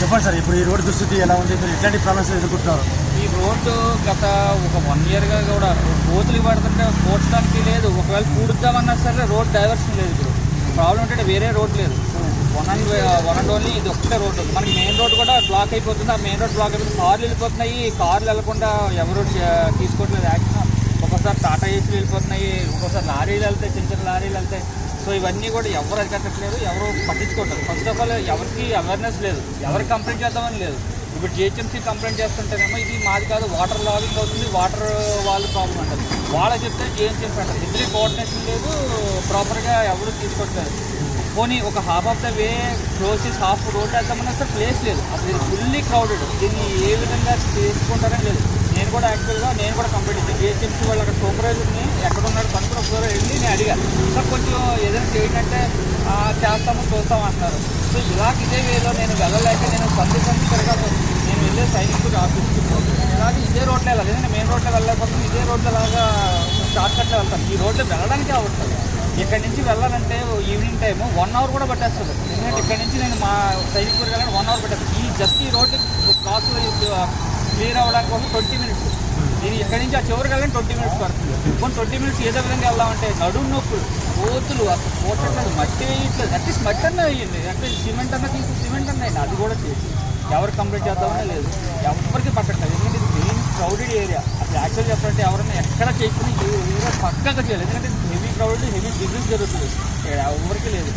చెప్పండి సార్, ఇప్పుడు ఈ రోడ్డు దుస్థితి ఎలా ఉంది? మీరు ఎట్లాంటి ప్రాబ్లమ్స్ ఎదుర్కొంటున్నారు? ఈ రోడ్డు గత ఒక 1 ఇయర్గా కూడా కోతులు పడుతుంటే పోడ్చడానికి లేదు. ఒకవేళ పూడుద్దామన్నా సరే రోడ్ డైవర్షన్ లేదు. ఇప్పుడు ప్రాబ్లం ఏంటంటే వేరే రోడ్ లేదు. వన్ అండ్ ఓన్లీ ఇది ఒక్కటే రోడ్డు. మనకి మెయిన్ రోడ్ కూడా బ్లాక్ అయిపోతుంది. ఆ మెయిన్ రోడ్ బ్లాక్ అయిపోతుంది. కార్లు వెళ్ళిపోతున్నాయి. కార్లు వెళ్లకుండా ఎవరు తీసుకోవట్లేదు యాక్షన్. ఒక్కోసారి టాటా ఏసీలు వెళ్ళిపోతున్నాయి, ఒక్కోసారి లారీలు వెళ్తాయి, చిన్న చిన్న లారీలు వెళ్తాయి. సో ఇవన్నీ కూడా ఎవరు అరికట్టట్లేదు, ఎవరు పట్టించుకోవట్లేదు. ఫస్ట్ ఆఫ్ ఆల్ ఎవరికి అవేర్నెస్ లేదు, ఎవరికి కంప్లైంట్ చేద్దామని లేదు. ఇప్పుడు జిహెచ్ఎంసీ కంప్లైంట్ చేస్తుంటేనేమో ఇది మాది కాదు, వాటర్ లాగింగ్ అవుతుంది, వాటర్ వాళ్ళ ప్రాబ్లం అంటారు. వాళ్ళకి చెప్తే జిహెచ్ఎంసీ అంటారు. ఇద్దరి కోఆర్డినేషన్ లేదు, ప్రాపర్గా ఎవరు తీసుకోవట్లేదు. పోనీ ఒక half of the way close చేసి హాఫ్ రోడ్ వేద్దామన్నా సార్ ప్లేస్ లేదు. అసలు ఇది ఫుల్లీ క్రౌడెడ్. దీన్ని ఏ విధంగా తీసుకుంటారని లేదు. నేను కూడా కంప్లీట్ ఇచ్చాను. జిహెచ్ఎంసీ వాళ్ళు అక్కడ సూపర్వైజర్ని ఎక్కడ ఉన్నాడు కనుక్కుని ఒకసారి వెళ్ళి నేను అడిగాను, సార్ కొంచెం ఏదైనా చేయండి, చేస్తాము చూస్తాం అంటున్నారు. సో ఇదే వేలో నేను వెళ్ళలేక నేను సందు తిరగాలి. నేను వెళ్ళే సైనికుడు ఆఫీస్కి ఇలాగే ఇదే రోడ్లో వెళ్ళాలి. నేను మెయిన్ రోడ్లో వెళ్ళలేకపోతే ఇదే రోడ్లో లాగా షార్ట్ కట్లో వెళ్తాను. ఈ రోడ్లో వెళ్ళడానికి అవ్వట్లేదు. ఇక్కడి నుంచి వెళ్ళాలంటే ఈవినింగ్ టైము 1 అవర్ కూడా పట్టేస్తుంది. ఎందుకంటే ఇక్కడి నుంచి నేను మా సైనికుడు వెళ్ళాలంటే 1 అవర్ పట్టేస్తుంది. ఈ రోడ్డు క్రాస్లో క్లియర్ అవ్వడానికి కోసం 20 మినిట్స్. నేను ఇక్కడి నుంచి ఆ చివరికి వెళ్ళాలని 20 మినిట్స్ పడుతుంది. కొన్ని 20 మినిట్స్ ఏదో విధంగా వెళ్దామంటే నడుము నొప్పులు, కోతులు, అసలు పోటట్లేదు, మట్టి వేయట్లేదు. అట్లీస్ట్ మట్టి అన్న వేయండి, అట్లీస్ట్ సిమెంట్ అన్న సిమెంట్ అన్న వేయండి. అది కూడా చేసి ఎవరు కంప్లీట్ చేద్దామనే లేదు, ఎవరికి పట్టట్లేదు. ఎందుకంటే ఇది మెయిన్ క్రౌడెడ్ ఏరియా. అసలు యాక్చువల్ చెప్పాలంటే ఎవరైనా ఎక్కడ చేసుకుని ఈ ఏరియా పక్కగా చేయాలి. ఎందుకంటే హెవీ క్రౌడ్, హెవీ బిజినెస్ జరుగుతుంది. ఎవరికి లేదు,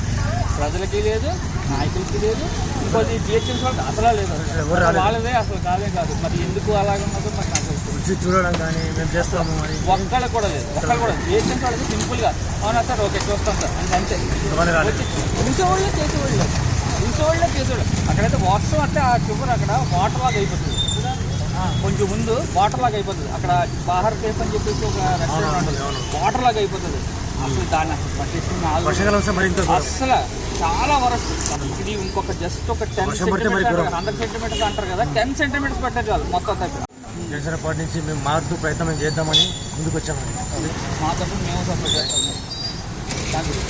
ప్రజలకి లేదు, నాయకులకి లేదు. ఇంకోటి జిహెచ్ఎంసీ వాళ్ళకి అసలు లేదు, వాళ్ళదే అసలు కాదే కాదు. మరి ఎందుకు అలాగే ఉన్నదో మరి నాకు చూడడం కానీ మేము చేస్తాము ఒక్కళ్ళకి కూడా లేదు. జిహెచ్ఎంసీ వాళ్ళకి సింపుల్గా అవునా సార్, ఓకే చూస్తాం సార్ అని అంతే. చూసేవాళ్ళే చేసేవాళ్ళు. అక్కడైతే వర్షం వస్తే ఆ చివరి అక్కడ వాటర్ లాగా అయిపోతుంది. కొంచెం ముందు వాటర్ లాగా అయిపోతుంది. అక్కడ బాహర్ కేఫ్ అని చెప్పేసి ఒక రెస్టారెంట్ ఉంటుంది, వాటర్ లాగా అయిపోతుంది. అసలు దాన్ని అసలు చాలా వరస్ట్. ఇది ఇంకొక జస్ట్ ఒక 10 సెంటీమీటర్స్ 100 సెంటీమీటర్స్ అంటారు కదా, 10 సెంటీమీటర్స్ పెట్టే చాలు మొత్తం దగ్గర. జనసేన పార్టీ నుంచి మేము మార్పు ప్రయత్నం చేద్దామని ముందుకు వచ్చామని మా తరఫున మేము సపోర్ట్ చేస్తాం. Thank you.